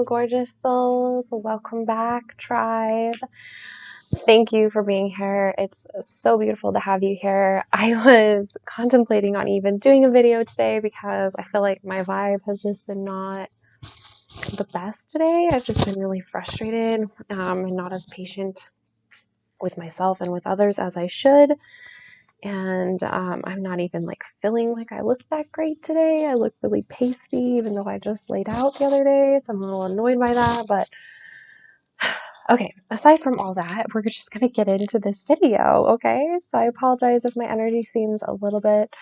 Hello, gorgeous souls. Welcome back, tribe. Thank you for being here. It's so beautiful to have you here. I was contemplating on even doing a video today because I feel like my vibe has just been not the best today. I've just been really frustrated and not as patient with myself and with others as I should. And I'm not even like feeling like I look that great today. I look really pasty, even though I just laid out the other day. So I'm a little annoyed by that. But okay, aside from all that, we're just going to get into this video. Okay, so I apologize if my energy seems a little bit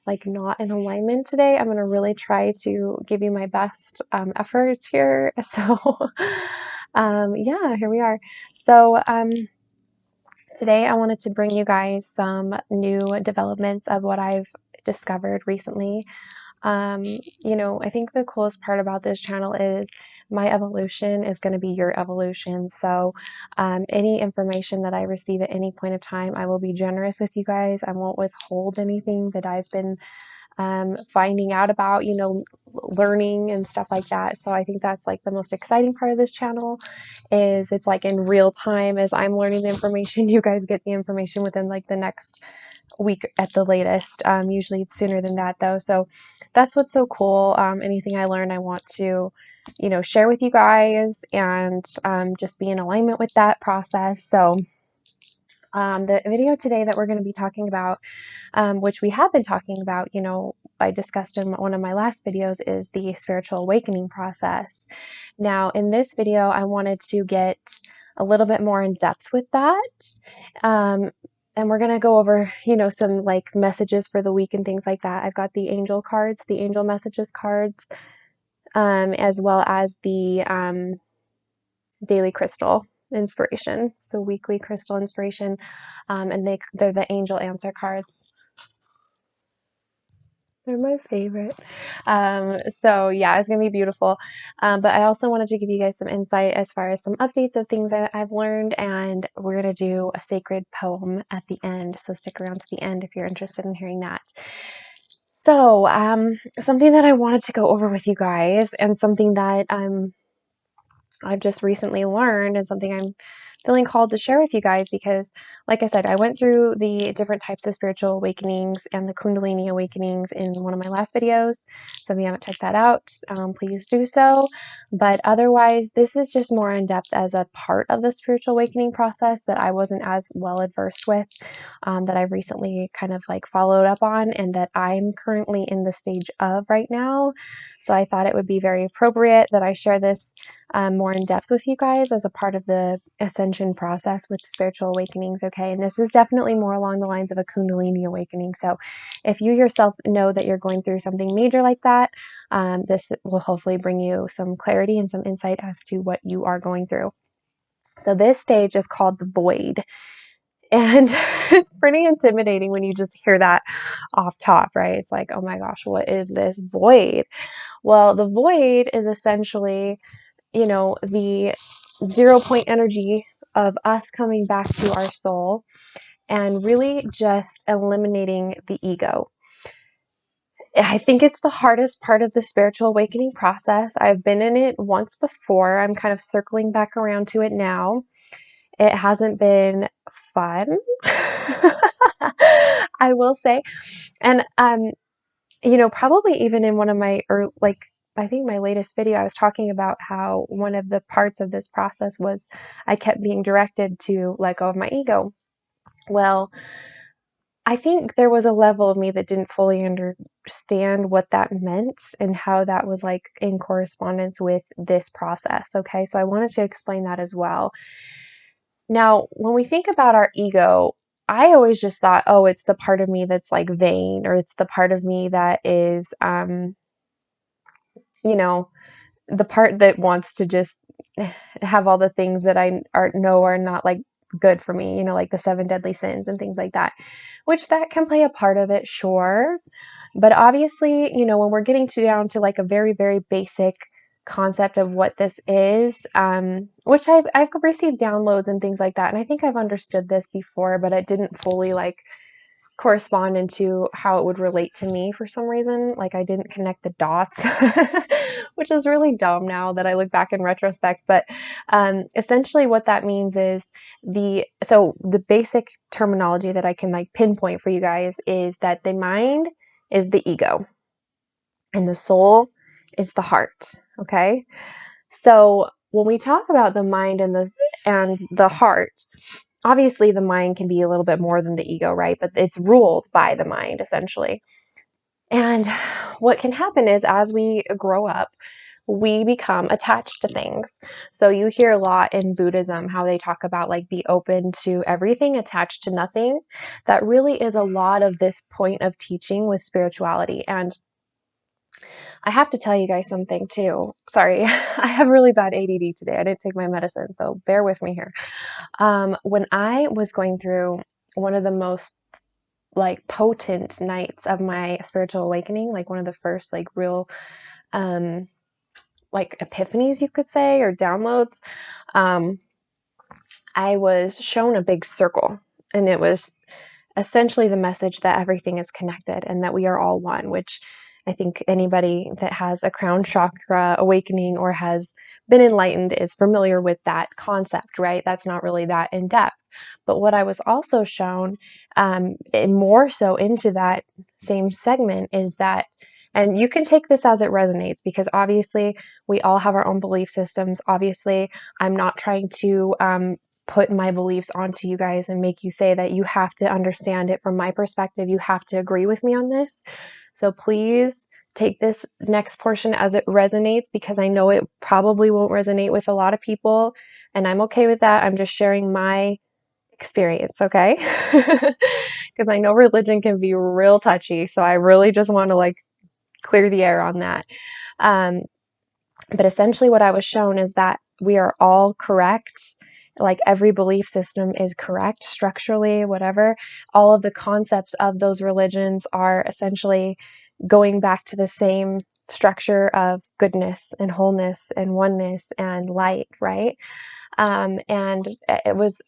like not in alignment today. I'm going to really try to give you my best efforts here. So yeah, here we are. So today I wanted to bring you guys some new developments of what I've discovered recently. You know, I think the coolest part about this channel is my evolution is going to be your evolution. So any information that I receive at any point of time, I will be generous with you guys. I won't withhold anything that I've been finding out about, you know, learning and stuff like that. So I think that's like the most exciting part of this channel is it's like in real time as I'm learning the information, you guys get the information within like the next week at the latest. Usually it's sooner than that though. So that's what's so cool. Anything I learn, I want to, you know, share with you guys and just be in alignment with that process. So the video today that we're going to be talking about, which we have been talking about, you know, I discussed in one of my last videos, is the spiritual awakening process. Now, in this video, I wanted to get a little bit more in depth with that. And we're going to go over, you know, some like messages for the week and things like that. I've got the angel cards, the angel messages cards, as well as the daily crystal inspiration. So weekly crystal inspiration, and they're the angel answer cards. They're my favorite. So yeah, it's gonna be beautiful. But I also wanted to give you guys some insight as far as some updates of things that I've learned, and we're gonna do a sacred poem at the end. So stick around to the end if you're interested in hearing that. So something that I wanted to go over with you guys, and something that I've just recently learned, and something I'm feeling called to share with you guys, because like I said, I went through the different types of spiritual awakenings and the Kundalini awakenings in one of my last videos. So if you haven't checked that out, please do so. But otherwise, this is just more in depth as a part of the spiritual awakening process that I wasn't as well adversed with, that I've recently kind of like followed up on, and that I'm currently in the stage of right now. So I thought it would be very appropriate that I share this more in depth with you guys as a part of the ascension process with spiritual awakenings. Okay, and this is definitely more along the lines of a Kundalini awakening. So if you yourself know that you're going through something major like that, this will hopefully bring you some clarity and some insight as to what you are going through. So this stage is called the void. And it's pretty intimidating when you just hear that off top, right? It's like, oh my gosh, what is this void? Well, the void is essentially, you know, the 0 point energy of us coming back to our soul and really just eliminating the ego. I think it's the hardest part of the spiritual awakening process. I've been in it once before. I'm kind of circling back around to it now. It hasn't been fun, I will say. And, you know, probably even in one of my, I think my latest video, I was talking about how one of the parts of this process was I kept being directed to let go of my ego. Well, I think there was a level of me that didn't fully understand what that meant and how that was like in correspondence with this process. Okay, so I wanted to explain that as well. Now, when we think about our ego, I always just thought, oh, it's the part of me that's like vain, or it's the part of me that is, you know, the part that wants to just have all the things that I know are not like good for me, you know, like the 7 deadly sins and things like that, which that can play a part of it, sure. But obviously, you know, when we're getting down to like a very, very basic concept of what this is, which I've received downloads and things like that, and I think I've understood this before, but it didn't fully like correspond into how it would relate to me for some reason. Like I didn't connect the dots, which is really dumb now that I look back in retrospect. But essentially what that means is the basic terminology that I can like pinpoint for you guys is that the mind is the ego and the soul is the heart. Okay. So when we talk about the mind and the heart, obviously the mind can be a little bit more than the ego, right? But it's ruled by the mind essentially. And what can happen is as we grow up, we become attached to things. So you hear a lot in Buddhism how they talk about like be open to everything, attached to nothing. That really is a lot of this point of teaching with spirituality. And I have to tell you guys something too. Sorry, I have really bad ADD today. I didn't take my medicine, so bear with me here. When I was going through one of the most like potent nights of my spiritual awakening, like one of the first like real like epiphanies you could say, or downloads, I was shown a big circle, and it was essentially the message that everything is connected and that we are all one, which I think anybody that has a crown chakra awakening or has been enlightened is familiar with that concept, right? That's not really that in depth. But what I was also shown, and more so into that same segment, is that, and you can take this as it resonates, because obviously we all have our own belief systems. Obviously, I'm not trying to put my beliefs onto you guys and make you say that you have to understand it from my perspective. You have to agree with me on this. So please take this next portion as it resonates, because I know it probably won't resonate with a lot of people, and I'm okay with that. I'm just sharing my experience, okay? Because I know religion can be real touchy, so I really just want to like clear the air on that. But essentially what I was shown is that we are all correct. Like every belief system is correct structurally, whatever. All of the concepts of those religions are essentially going back to the same structure of goodness and wholeness and oneness and light, right? And it was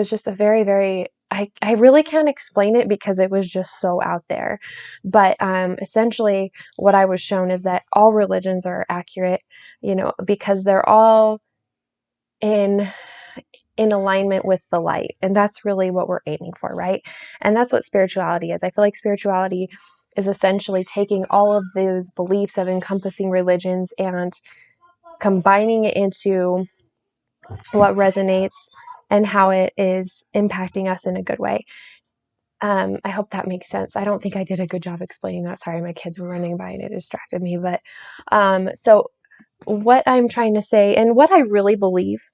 just a very, very, I really can't explain it because it was just so out there. But essentially what I was shown is that all religions are accurate, you know, because they're all in alignment with the light. And that's really what we're aiming for, right? And that's what spirituality is. I feel like spirituality is essentially taking all of those beliefs of encompassing religions and combining it into what resonates and how it is impacting us in a good way. I hope that makes sense. I don't think I did a good job explaining that. Sorry, my kids were running by and it distracted me. But so what I'm trying to say, and what I really believe,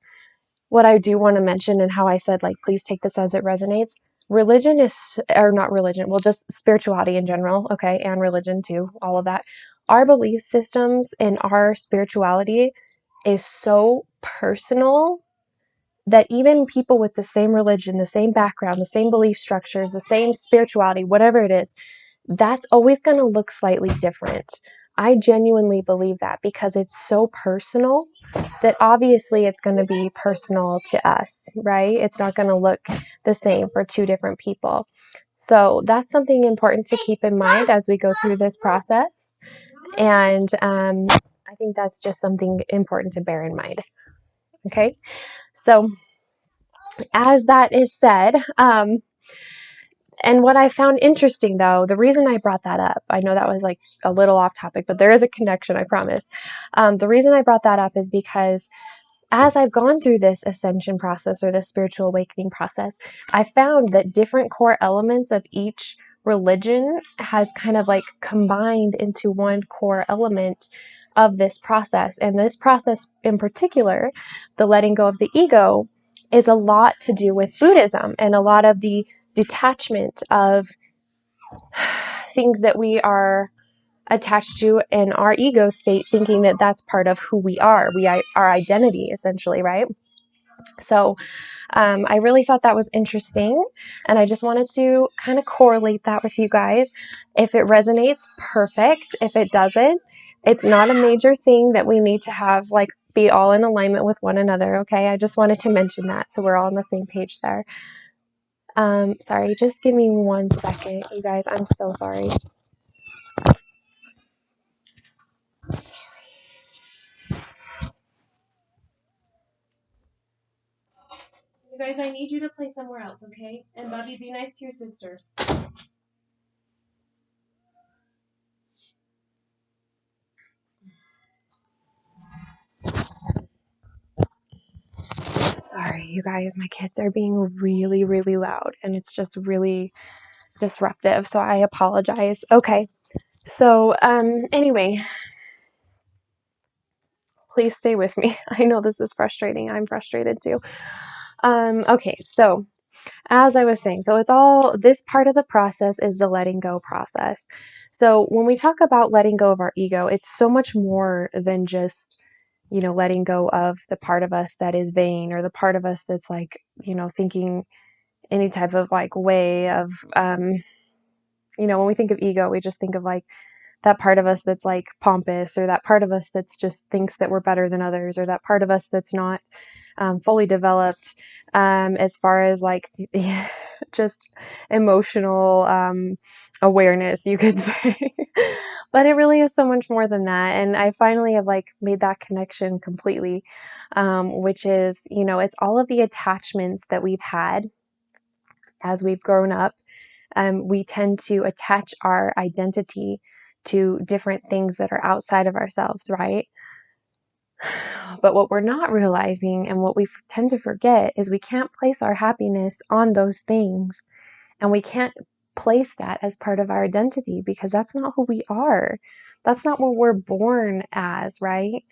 what I do want to mention, and how I said, like, please take this as it resonates. Religion is, or not religion, well, just spirituality in general, okay, and religion too, all of that. Our belief systems and our spirituality is so personal that even people with the same religion, the same background, the same belief structures, the same spirituality, whatever it is, that's always going to look slightly different. I genuinely believe that, because it's so personal that obviously it's going to be personal to us, right? It's not going to look the same for two different people. So that's something important to keep in mind as we go through this process. And I think that's just something important to bear in mind. Okay. So as that is said, and what I found interesting, though, the reason I brought that up, I know that was like a little off topic, but there is a connection, I promise. The reason I brought that up is because as I've gone through this ascension process, or this spiritual awakening process, I found that different core elements of each religion has kind of like combined into one core element of this process. And this process in particular, the letting go of the ego, is a lot to do with Buddhism and a lot of the detachment of things that we are attached to in our ego state, thinking that that's part of who we are. Our identity, essentially, right? So I really thought that was interesting, and I just wanted to kind of correlate that with you guys. If it resonates, perfect. If it doesn't, it's not a major thing that we need to have, like, be all in alignment with one another, okay? I just wanted to mention that so we're all on the same page there. Sorry, just give me 1 second, you guys. I'm so sorry. You guys, I need you to play somewhere else, okay? And Bubby, be nice to your sister. Sorry, you guys, my kids are being really, really loud and it's just really disruptive, so I apologize. Okay, so anyway, please stay with me. I know this is frustrating. I'm frustrated too. Okay, so as I was saying, so it's all, this part of the process is the letting go process. So when we talk about letting go of our ego, it's so much more than just, you know, letting go of the part of us that is vain, or the part of us that's like, you know, thinking any type of like way of, you know, when we think of ego, we just think of like that part of us that's like pompous, or that part of us that's just thinks that we're better than others, or that part of us that's not fully developed as far as like just emotional awareness, you could say. But it really is so much more than that. And I finally have like made that connection completely, which is, you know, it's all of the attachments that we've had as we've grown up. We tend to attach our identity to different things that are outside of ourselves, right? But what we're not realizing, and what we tend to forget, is we can't place our happiness on those things. And we can't place that as part of our identity, because that's not who we are. That's not what we're born as, right?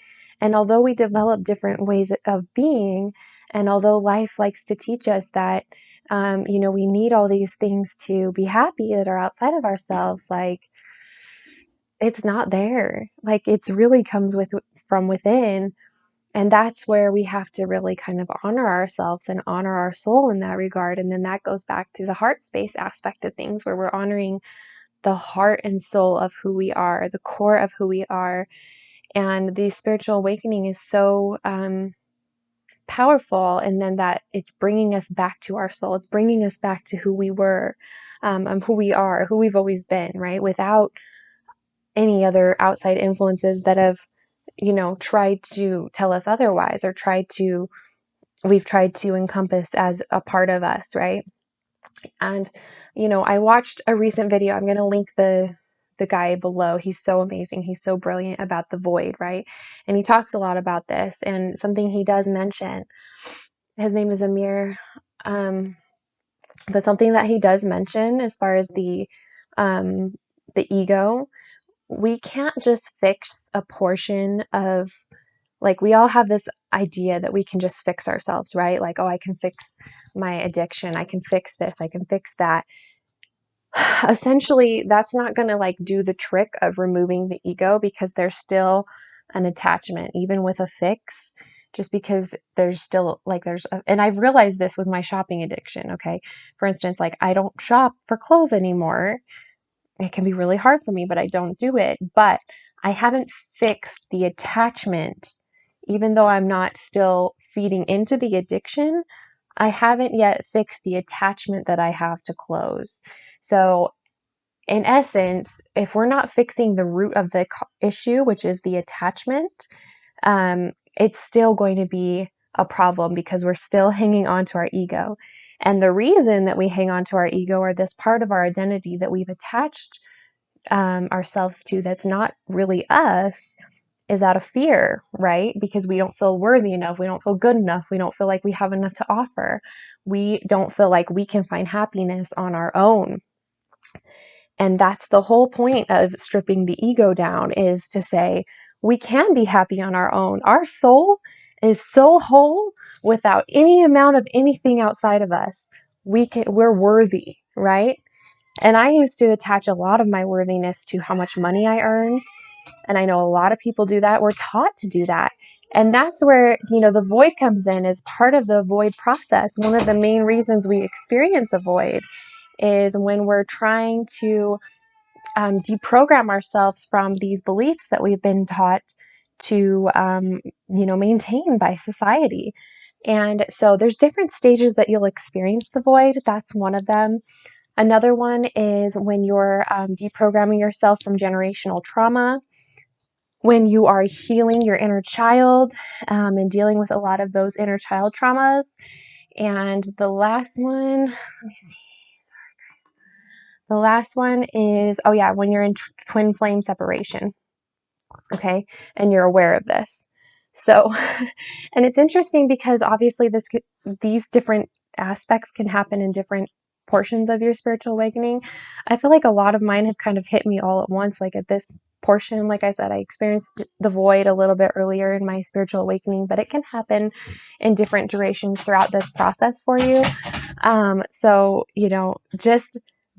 And although we develop different ways of being, and although life likes to teach us that, you know, we need all these things to be happy that are outside of ourselves, like, it's not there. Like, it's really comes from within. And that's where we have to really kind of honor ourselves and honor our soul in that regard. And then that goes back to the heart space aspect of things, where we're honoring the heart and soul of who we are, the core of who we are. And the spiritual awakening is so powerful. And then that it's bringing us back to our soul. It's bringing us back to who we were, who we are, who we've always been, right? Without any other outside influences that have, you know, tried to tell us otherwise, or we've tried to encompass as a part of us, right? And, you know, I watched a recent video. I'm going to link the guy below. He's so amazing. He's so brilliant about the void, right? And he talks a lot about this. And something he does mention, his name is Amir, but something that he does mention as far as the ego, we can't just fix a portion of, like, we all have this idea that we can just fix ourselves, right? Like, oh, I can fix my addiction. I can fix this. I can fix that. Essentially, that's not going to like do the trick of removing the ego, because there's still an attachment, even with a fix, just because there's still like, and I've realized this with my shopping addiction. Okay. For instance, like, I don't shop for clothes anymore. It can be really hard for me, but I don't do it. But I haven't fixed the attachment. Even though I'm not still feeding into the addiction, I haven't yet fixed the attachment that I have to clothes. So, in essence, if we're not fixing the root of the issue, which is the attachment, it's still going to be a problem, because we're still hanging on to our ego. And the reason that we hang on to our ego, or this part of our identity that we've attached ourselves to that's not really us, is out of fear, right? Because we don't feel worthy enough. We don't feel good enough. We don't feel like we have enough to offer. We don't feel like we can find happiness on our own. And that's the whole point of stripping the ego down, is to say we can be happy on our own. Our soul is so whole without any amount of anything outside of us. We're worthy, right? And I used to attach a lot of my worthiness to how much money I earned. And I know a lot of people do that. We're taught to do that. And that's where, you know, the void comes in as part of the void process. One of the main reasons we experience a void is when we're trying to deprogram ourselves from these beliefs that we've been taught to, you know, maintain by society. And so there's different stages that you'll experience the void. That's one of them. Another one is when you're deprogramming yourself from generational trauma, when you are healing your inner child and dealing with a lot of those inner child traumas. And the last one, let me see. Sorry, guys. The last one is, oh yeah, when you're in twin flame separation. Okay. And you're aware of this. So, and it's interesting because obviously these different aspects can happen in different portions of your spiritual awakening. I feel like a lot of mine have kind of hit me all at once. Like at this portion, like I said, I experienced the void a little bit earlier in my spiritual awakening, but it can happen in different durations throughout this process for you. So, just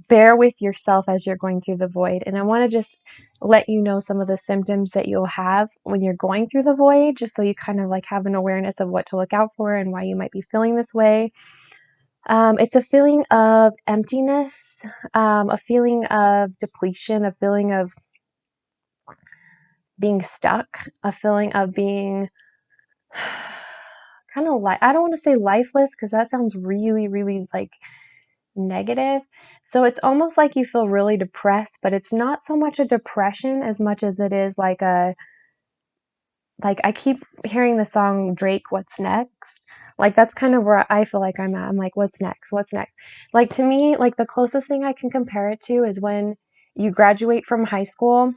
bear with yourself as you're going through the void. And I want to just let you know some of the symptoms that you'll have when you're going through the void, just so you kind of like have an awareness of what to look out for and why you might be feeling this way. It's a feeling of emptiness, a feeling of depletion, a feeling of being stuck, a feeling of being kind of like, I don't want to say lifeless because that sounds really, really like negative. So it's almost like you feel really depressed, but it's not so much a depression as much as it is like I keep hearing the song Drake, What's Next? Like that's kind of where I feel like I'm at. I'm like, what's next? What's next? Like to me, like the closest thing I can compare it to is when you graduate from high school,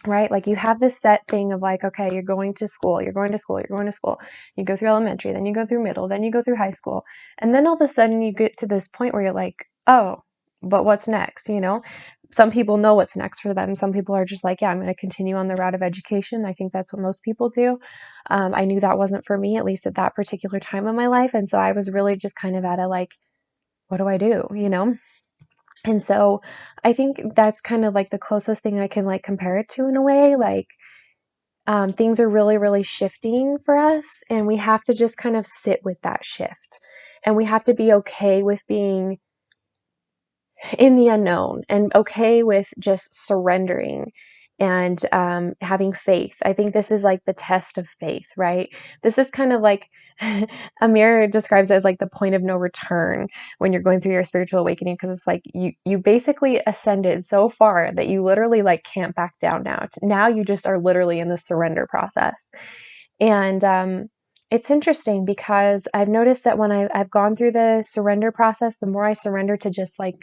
right? Like you have this set thing of like, okay, you're going to school, you're going to school, you're going to school. You go through elementary, then you go through middle, then you go through high school. And then all of a sudden you get to this point where you're like, oh, but what's next? Some people know what's next for them. Some people are just like, yeah, I'm going to continue on the route of education. I think that's what most people do. I knew that wasn't for me, at least at that particular time in my life. And so I was really just kind of at a like, what do I do? And so I think that's kind of like the closest thing I can like compare it to in a way. Like things are really, really shifting for us, and we have to just kind of sit with that shift. And we have to be okay with being in the unknown and okay with just surrendering and having faith. I think this is like the test of faith, right? This is kind of like Amir describes it as like the point of no return when you're going through your spiritual awakening, because it's like you basically ascended so far that you literally like can't back down now. Now you just are literally in the surrender process. And it's interesting because I've noticed that when I've gone through the surrender process, the more I surrender to just like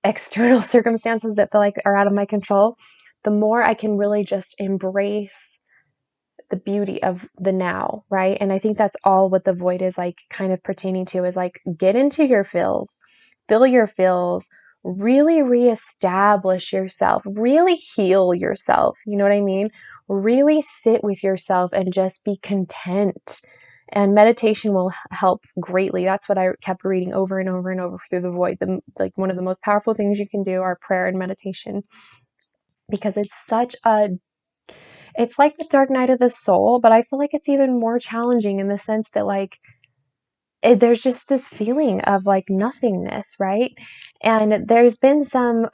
external circumstances that feel like are out of my control, the more I can really just embrace the beauty of the now, right? And I think that's all what the void is like kind of pertaining to, is like get into your feels, feel your feels, really reestablish yourself, really heal yourself. You know what I mean? Really sit with yourself and just be content. And meditation will help greatly. That's what I kept reading over and over and over through the void. Like one of the most powerful things you can do are prayer and meditation, because it's like the dark night of the soul, but I feel like it's even more challenging in the sense that like there's just this feeling of like nothingness, right? And there's been some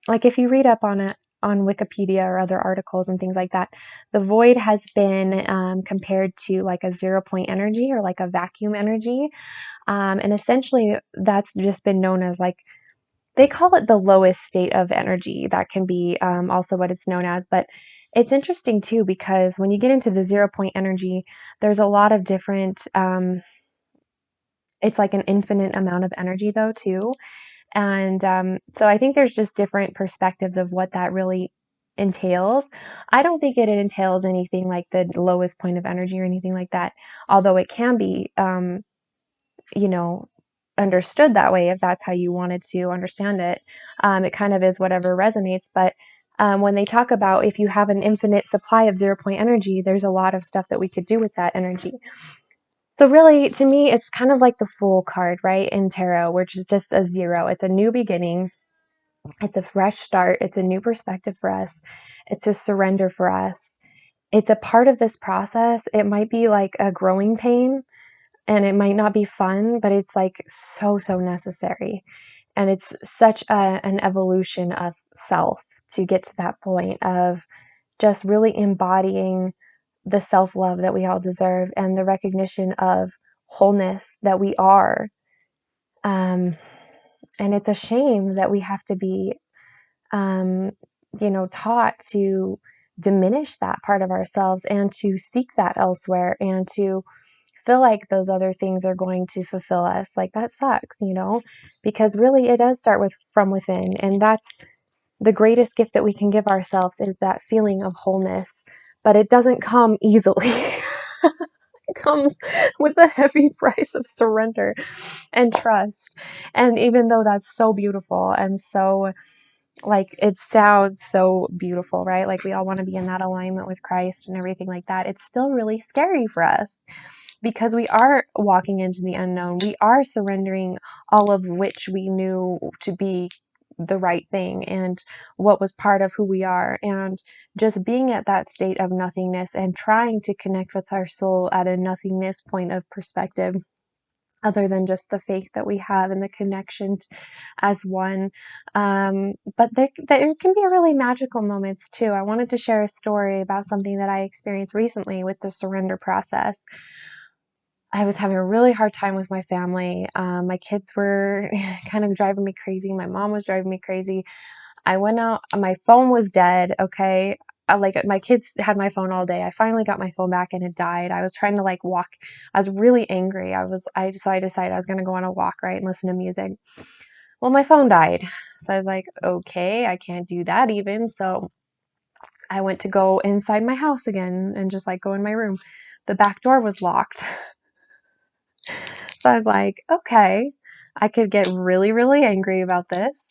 like if you read up on it on Wikipedia or other articles and things like that, the void has been compared to like a 0 point energy or like a vacuum energy, and essentially that's just been known as like, they call it the lowest state of energy. That can be also what it's known as. But it's interesting too, because when you get into the 0 point energy, there's a lot of different, it's like an infinite amount of energy though too. And so I think there's just different perspectives of what that really entails. I don't think it entails anything like the lowest point of energy or anything like that, although it can be, you know, understood that way if that's how you wanted to understand it. It kind of is whatever resonates. But when they talk about if you have an infinite supply of 0 point energy, there's a lot of stuff that we could do with that energy. So really, to me, it's kind of like the Fool card, right, in tarot, which is just a 0. It's a new beginning. It's a fresh start. It's a new perspective for us. It's a surrender for us. It's a part of this process. It might be like a growing pain, and it might not be fun, but it's like so, so necessary. And it's such an evolution of self to get to that point of just really embodying the self-love that we all deserve and the recognition of wholeness that we are. And it's a shame that we have to be, taught to diminish that part of ourselves and to seek that elsewhere and to feel like those other things are going to fulfill us, like that sucks, because really it does start from within. And that's the greatest gift that we can give ourselves, is that feeling of wholeness. But it doesn't come easily. It comes with a heavy price of surrender and trust. And even though that's so beautiful and so, like, it sounds so beautiful, right? Like we all want to be in that alignment with Christ and everything like that. It's still really scary for us, because we are walking into the unknown. We are surrendering all of which we knew to be the right thing and what was part of who we are. And just being at that state of nothingness and trying to connect with our soul at a nothingness point of perspective, other than just the faith that we have and the connection as one. But there can be really magical moments too. I wanted to share a story about something that I experienced recently with the surrender process. I was having a really hard time with my family. My kids were kind of driving me crazy. My mom was driving me crazy. I went out, my phone was dead, okay? Like, my kids had my phone all day. I finally got my phone back and it died. I was trying to like walk. I was really angry. So I decided I was going to go on a walk, right, and listen to music. Well, my phone died. So I was like, okay, I can't do that even. So I went to go inside my house again and just like go in my room. The back door was locked. So I was like, okay, I could get really, really angry about this,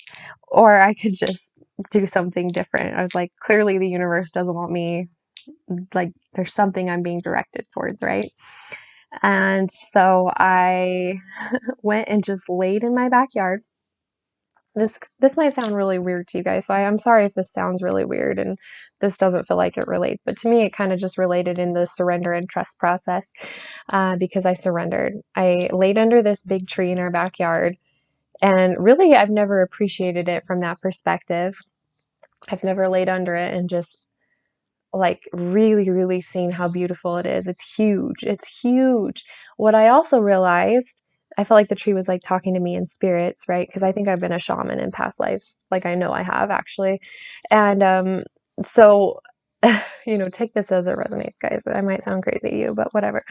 or I could just do something different. I was like, clearly the universe doesn't want me, like, there's something I'm being directed towards, right? And so I went and just laid in my backyard. This might sound really weird to you guys, so I'm sorry if this sounds really weird and this doesn't feel like it relates, but to me it kind of just related in the surrender and trust process, because I surrendered. I laid under this big tree in our backyard, and really I've never appreciated it from that perspective. I've never laid under it and just like really, really seen how beautiful it is. It's huge. It's huge. What I also realized, I felt like the tree was like talking to me in spirits, right? Because I think I've been a shaman in past lives. Like, I know I have actually. And so, take this as it resonates, guys. I might sound crazy to you, but whatever.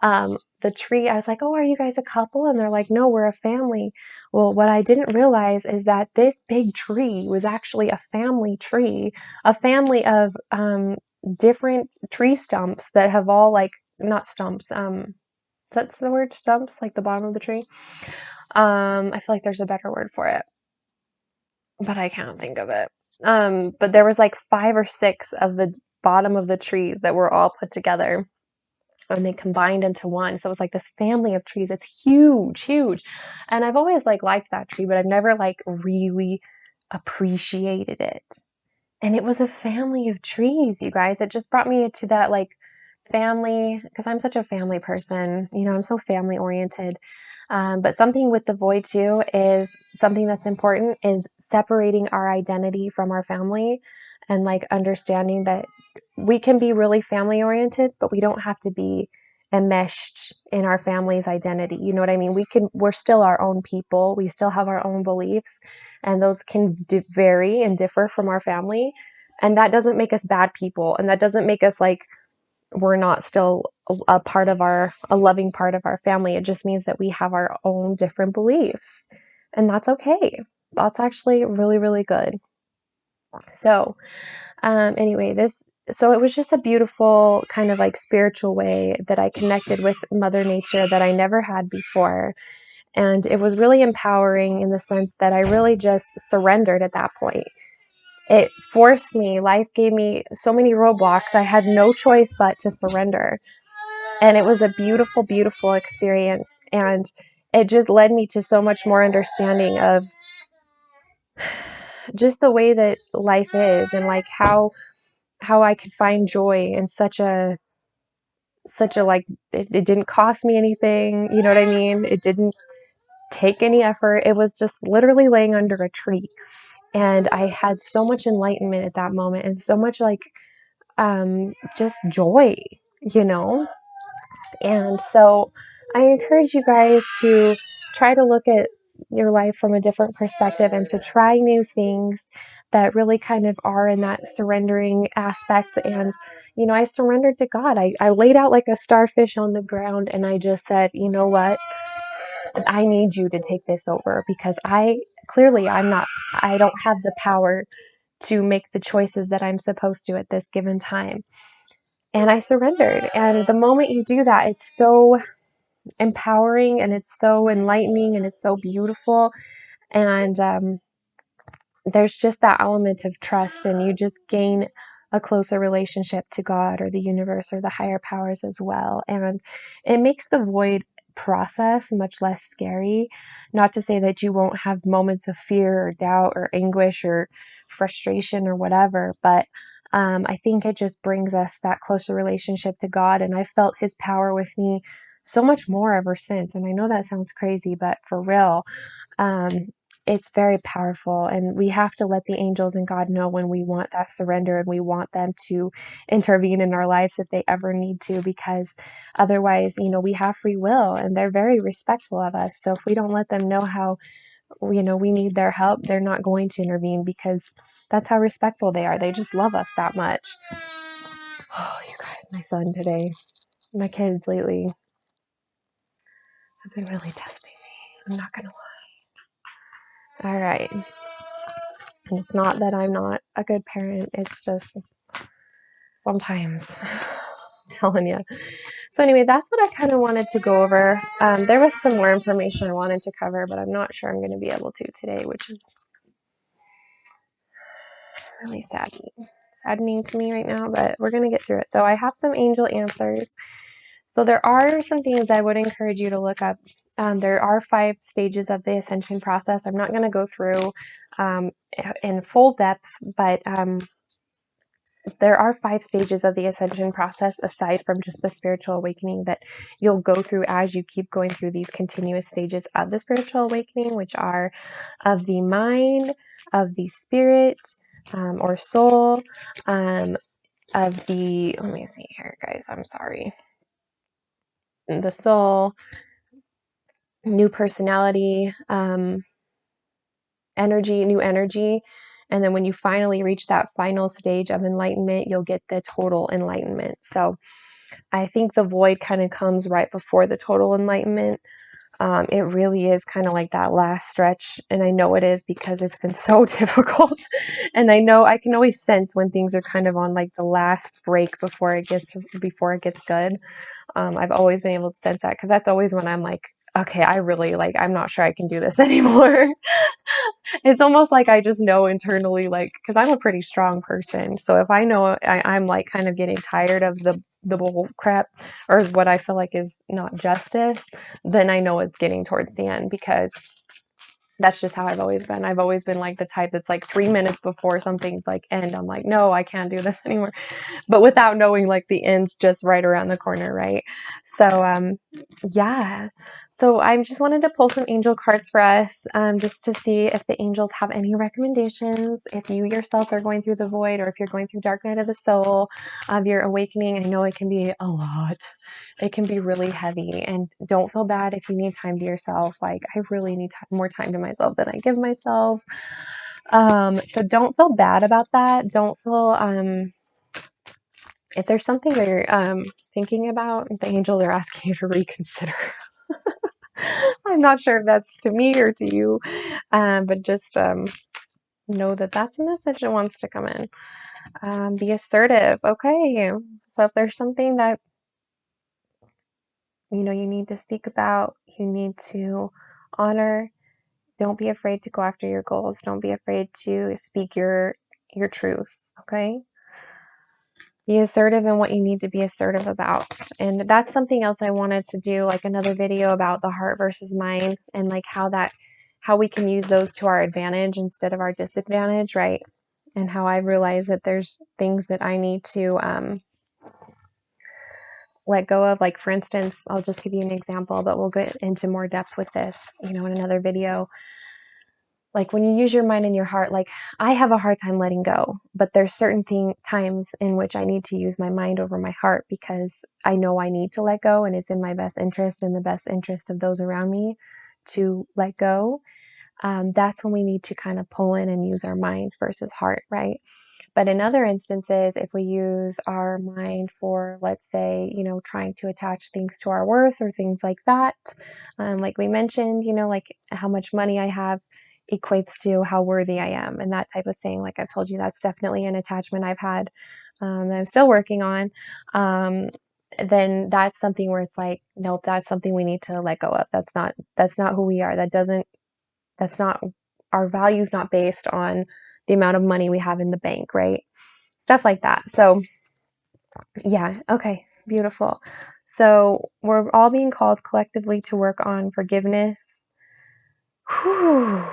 The tree, I was like, oh, are you guys a couple? And they're like, no, we're a family. Well, what I didn't realize is that this big tree was actually a family tree, a family of different tree stumps that have all, like, not stumps, that's the word, stumps, like the bottom of the tree. I feel like there's a better word for it, but I can't think of it. But there was like 5 or 6 of the bottom of the trees that were all put together, and they combined into one. So it was like this family of trees. It's huge, huge. And I've always like liked that tree, but I've never like really appreciated it. And it was a family of trees, you guys. It just brought me to that like family, because I'm such a family person. I'm so family oriented. But something with the void too is something that's important, is separating our identity from our family, and like understanding that we can be really family oriented, but we don't have to be enmeshed in our family's identity. You know what I mean? We're still our own people. We still have our own beliefs, and those can vary and differ from our family. And that doesn't make us bad people. And that doesn't make us like we're not still a loving part of our family. It just means that we have our own different beliefs, and that's okay. That's actually really, really good. So, anyway, so it was just a beautiful kind of like spiritual way that I connected with Mother Nature that I never had before. And it was really empowering in the sense that I really just surrendered at that point. It forced me, life gave me so many roadblocks. I had no choice but to surrender. And it was a beautiful, beautiful experience. And it just led me to so much more understanding of just the way that life is, and like how I could find joy in such a like, it didn't cost me anything, you know what I mean? It didn't take any effort. It was just literally laying under a tree. And I had so much enlightenment at that moment, and so much like just joy, you know? And so I encourage you guys to try to look at your life from a different perspective, and to try new things that really kind of are in that surrendering aspect. And, I surrendered to God. I laid out like a starfish on the ground and I just said, you know what? I need you to take this over because I don't have the power to make the choices that I'm supposed to at this given time. And I surrendered. And the moment you do that, it's so empowering and it's so enlightening and it's so beautiful. And there's just that element of trust, and you just gain a closer relationship to God or the universe or the higher powers as well. And it makes the void process much less scary. Not to say that you won't have moments of fear or doubt or anguish or frustration or whatever, but I think it just brings us that closer relationship to God. And I felt His power with me so much more ever since. And I know that sounds crazy, but for real, um, it's very powerful, and we have to let the angels and God know when we want that surrender and we want them to intervene in our lives if they ever need to, because otherwise, we have free will and they're very respectful of us. So if we don't let them know how, we need their help, they're not going to intervene because that's how respectful they are. They just love us that much. Oh, you guys, my son today, my kids lately have been really testing me. I'm not going to lie. All right. And it's not that I'm not a good parent. It's just sometimes I'm telling you. So anyway, that's what I kind of wanted to go over. There was some more information I wanted to cover, but I'm not sure I'm going to be able to today, which is really saddening to me right now, but we're going to get through it. So I have some angel answers. So there are some things I would encourage you to look up. There are 5 stages of the ascension process. I'm not going to go through in full depth, but there are 5 stages of the ascension process aside from just the spiritual awakening that you'll go through as you keep going through these continuous stages of the spiritual awakening, which are of the mind, of the spirit or soul, of the, let me see here, guys, I'm sorry, the soul, new personality, new energy. And then when you finally reach that final stage of enlightenment, you'll get the total enlightenment. So I think the void kind of comes right before the total enlightenment. It really is kind of like that last stretch. And I know it is because it's been so difficult. And I know I can always sense when things are kind of on like the last break before it gets good. I've always been able to sense that because that's always when I'm like, okay, I'm not sure I can do this anymore. It's almost like I just know internally, like, because I'm a pretty strong person. So if I know I'm like kind of getting tired of the bull crap or what I feel like is not justice, then I know it's getting towards the end, because that's just how I've always been. I've always been like the type that's like 3 minutes before something's like end, I'm like, no, I can't do this anymore. But without knowing like the end's just right around the corner, right? So yeah. So I just wanted to pull some angel cards for us, just to see if the angels have any recommendations. If you yourself are going through the void, or if you're going through dark night of the soul, of your awakening. I know it can be a lot. It can be really heavy, and don't feel bad if you need time to yourself. Like, I really need more time to myself than I give myself. So don't feel bad about that. Don't feel, if there's something that you're thinking about, the angels are asking you to reconsider. I'm not sure if that's to me or to you, but just know that that's a message that wants to come in. Be assertive. Okay. So if there's something that you need to speak about, you need to honor, don't be afraid to go after your goals. Don't be afraid to speak your truth. Okay. Be assertive in what you need to be assertive about. And that's something else I wanted to do, like another video about the heart versus mind, and like how we can use those to our advantage instead of our disadvantage, right? And how I realize that there's things that I need to let go of. Like, for instance, I'll just give you an example, but we'll get into more depth with this, in another video. Like, when you use your mind and your heart, like, I have a hard time letting go, but there's certain times in which I need to use my mind over my heart, because I know I need to let go, and it's in my best interest and the best interest of those around me to let go. That's when we need to kind of pull in and use our mind versus heart, right? But in other instances, if we use our mind for, let's say, trying to attach things to our worth or things like that, like we mentioned, like how much money I have equates to how worthy I am and that type of thing. Like I've told you, that's definitely an attachment I've had that I'm still working on. Then that's something where it's like, nope, that's something we need to let go of. That's not who we are. That's not, our value's not based on the amount of money we have in the bank, right? Stuff like that. So yeah, okay, beautiful. So we're all being called collectively to work on forgiveness. Whew.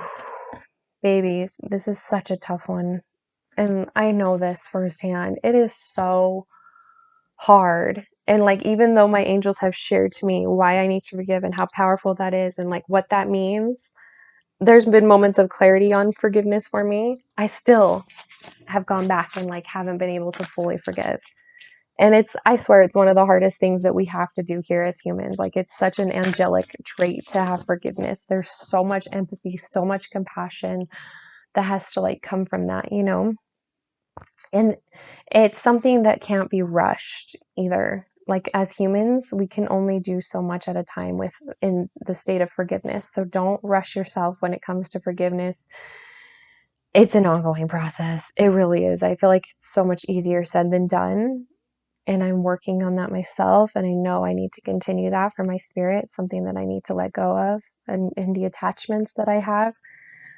Babies, this is such a tough one. And I know this firsthand. It is so hard. And like, even though my angels have shared to me why I need to forgive and how powerful that is and like what that means, there's been moments of clarity on forgiveness for me. I still have gone back and like haven't been able to fully forgive. And I swear, it's one of the hardest things that we have to do here as humans. Like, it's such an angelic trait to have forgiveness. There's so much empathy, so much compassion that has to like come from that, And it's something that can't be rushed either. Like, as humans, we can only do so much at a time in the state of forgiveness. So don't rush yourself when it comes to forgiveness. It's an ongoing process. It really is. I feel like it's so much easier said than done. And I'm working on that myself. And I know I need to continue that for my spirit. It's something that I need to let go of and the attachments that I have.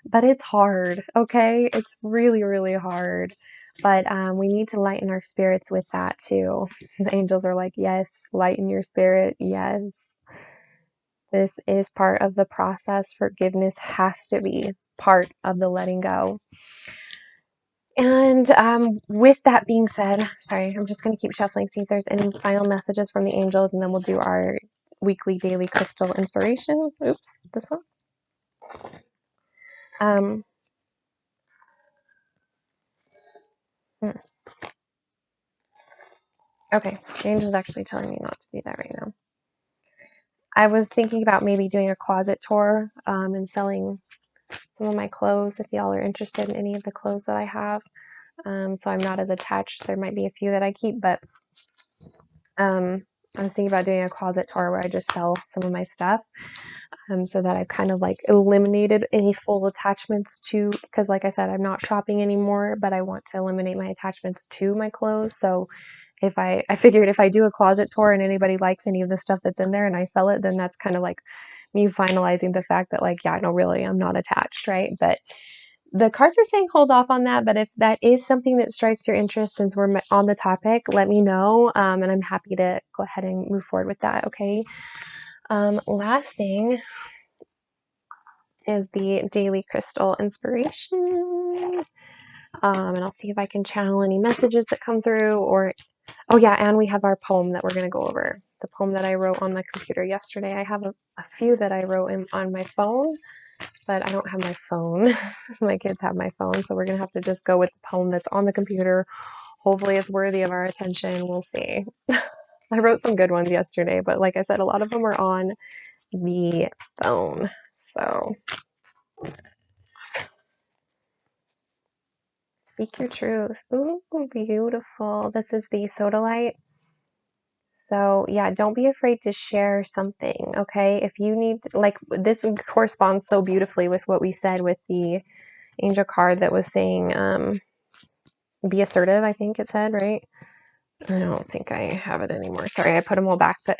But it's hard, okay? It's really, really hard. But we need to lighten our spirits with that too. The angels are like, yes, lighten your spirit. Yes. This is part of the process. Forgiveness has to be part of the letting go. And with that being said, sorry, I'm just going to keep shuffling, see if there's any final messages from the angels, and then we'll do our weekly daily crystal inspiration. Oops, this one. Hmm. Okay, the angel's actually telling me not to do that right now. I was thinking about maybe doing a closet tour and selling some of my clothes if y'all are interested in any of the clothes that I have. So I'm not as attached. There might be a few that I keep, but I was thinking about doing a closet tour where I just sell some of my stuff so that I've kind of like eliminated any full attachments to, because like I said, I'm not shopping anymore, but I want to eliminate my attachments to my clothes. So if I figured if I do a closet tour and anybody likes any of the stuff that's in there and I sell it, then that's kind of like me finalizing the fact that like, yeah, no, really, I'm not attached, right? But the cards are saying hold off on that. But if that is something that strikes your interest, since we're on the topic, let me know. And I'm happy to go ahead and move forward with that. Okay. Last thing is the daily crystal inspiration. And I'll see if I can channel any messages that come through or, oh yeah, and we have our poem that we're going to go over. The poem that I wrote on my computer yesterday. I have a few that I wrote on my phone, but I don't have my phone. My kids have my phone, so we're going to have to just go with the poem that's on the computer. Hopefully it's worthy of our attention. We'll see. I wrote some good ones yesterday, but like I said, a lot of them are on the phone. So speak your truth. Ooh, beautiful. This is the sodalite. So yeah, don't be afraid to share something, okay? If you need, like, this corresponds so beautifully with what we said with the angel card that was saying, be assertive, I think it said, right? I don't think I have it anymore. Sorry, I put them all back, but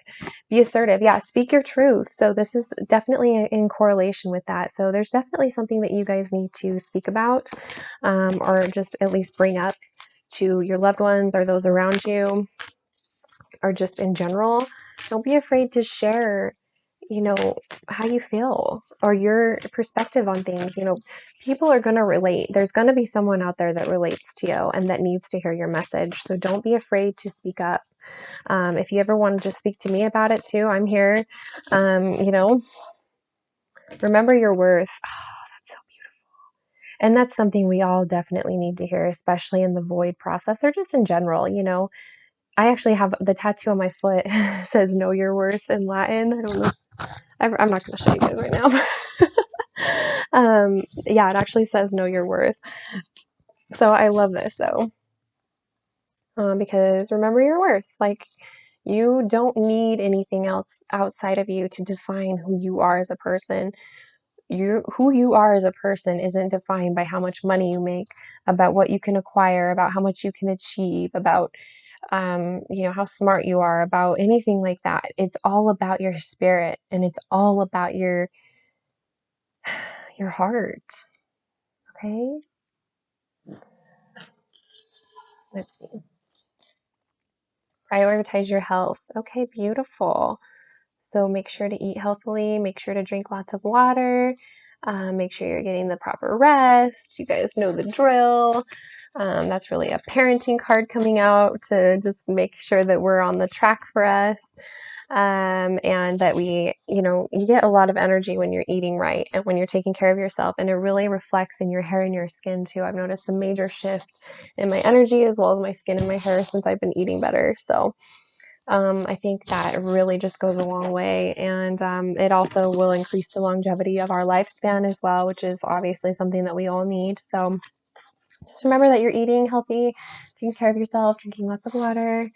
be assertive. Yeah, speak your truth. So this is definitely in correlation with that. So there's definitely something that you guys need to speak about or just at least bring up to your loved ones or those around you or just in general. Don't be afraid to share, how you feel or your perspective on things. People are going to relate. There's going to be someone out there that relates to you and that needs to hear your message. So don't be afraid to speak up. If you ever want to just speak to me about it too, I'm here. Remember your worth. Oh, that's so beautiful. And that's something we all definitely need to hear, especially in the void process or just in general. I actually have the tattoo on my foot says know your worth in Latin. I don't know. I'm not going to show you guys right now. Yeah, it actually says know your worth. So I love this though. because remember your worth. Like, you don't need anything else outside of you to define who you are as a person. Who you are as a person isn't defined by how much money you make, about what you can acquire, about how much you can achieve, about how smart you are, about anything like that. It's all about your spirit, and it's all about your heart. Okay? Let's see. Prioritize your health. Okay, beautiful. So make sure to eat healthily, make sure to drink lots of water, make sure you're getting the proper rest. You guys know the drill. That's really a parenting card coming out to just make sure that we're on the track for us. And that you get a lot of energy when you're eating right and when you're taking care of yourself, and it really reflects in your hair and your skin too. I've noticed a major shift in my energy as well as my skin and my hair since I've been eating better. So I think that really just goes a long way, and it also will increase the longevity of our lifespan as well, which is obviously something that we all need. So just remember that you're eating healthy, taking care of yourself, drinking lots of water.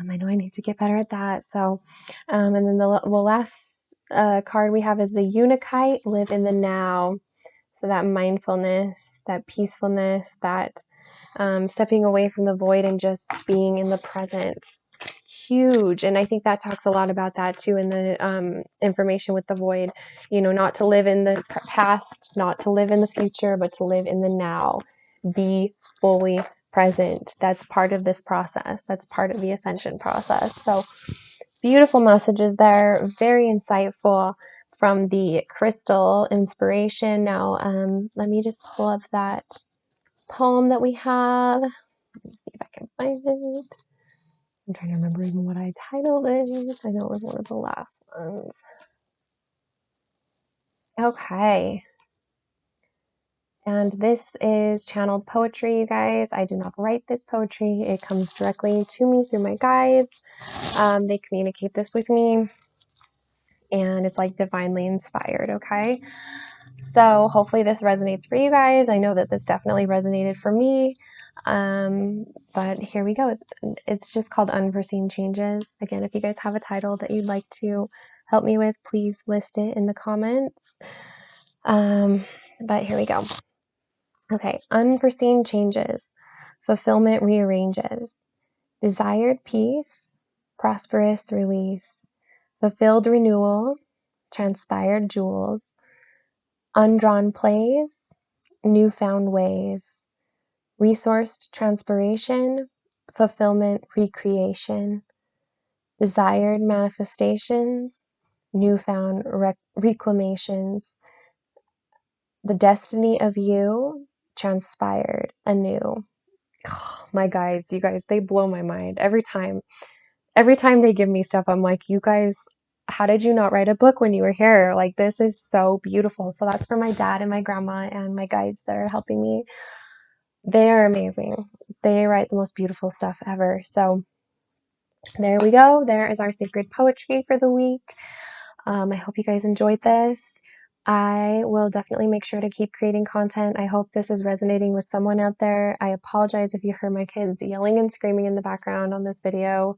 I know I need to get better at that. So, and then the last card we have is the Unikite, live in the now. So that mindfulness, that peacefulness, that stepping away from the void and just being in the present. Huge. And I think that talks a lot about that too in the information with the void, not to live in the past, not to live in the future, but to live in the now. Be fully present. That's part of this process. That's part of the ascension process. So beautiful messages there, very insightful from the crystal inspiration. Now, let me just pull up that poem that we have. Let me see if I can find it. I'm trying to remember even what I titled it. I know it was one of the last ones. Okay. And this is channeled poetry, you guys. I do not write this poetry. It comes directly to me through my guides. They communicate this with me, and it's like divinely inspired, okay? So hopefully this resonates for you guys. I know that this definitely resonated for me. But here we go. It's just called Unforeseen Changes. Again, if you guys have a title that you'd like to help me with, please list it in the comments. But here we go. Okay, unforeseen changes. Fulfillment rearranges. Desired peace, prosperous release. Fulfilled renewal, transpired jewels. Undrawn plays, newfound ways. Resourced transpiration, fulfillment recreation. Desired manifestations, newfound reclamations. The destiny of you transpired anew. Oh, my guides, you guys, they blow my mind every time. Every time they give me stuff, I'm like, you guys, how did you not write a book when you were here? Like, this is so beautiful. So that's for my dad and my grandma and my guides that are helping me. They are amazing. They write the most beautiful stuff ever. So there we go. There is our sacred poetry for the week. I hope you guys enjoyed this. I will definitely make sure to keep creating content. I hope this is resonating with someone out there. I apologize if you heard my kids yelling and screaming in the background on this video.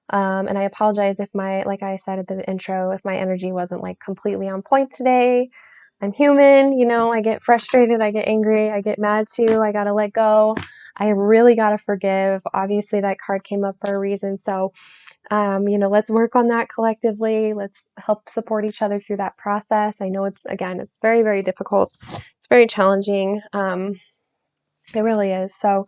And I apologize if like I said at the intro, if my energy wasn't like completely on point today. I'm human, I get frustrated, I get angry, I get mad too. I gotta let go. I really gotta forgive. Obviously, that card came up for a reason. So, let's work on that collectively. Let's help support each other through that process. I know it's very, very difficult. It's very challenging. It really is. So,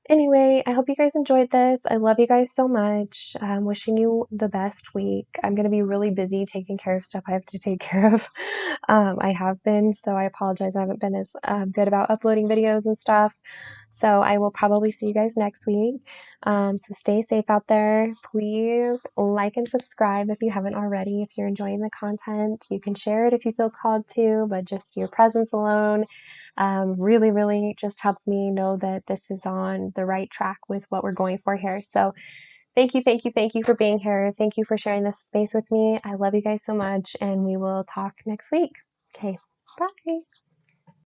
anyway, I hope you guys enjoyed this. I love you guys so much. I'm wishing you the best week. I'm going to be really busy taking care of stuff I have to take care of. I have been, so I apologize. I haven't been as good about uploading videos and stuff. So I will probably see you guys next week. So stay safe out there. Please like and subscribe if you haven't already. If you're enjoying the content, you can share it if you feel called to, but just your presence alone really, really just helps me know that this is on the right track with what we're going for here. So thank you, thank you, thank you for being here. Thank you for sharing this space with me. I love you guys so much, and we will talk next week. Okay, bye.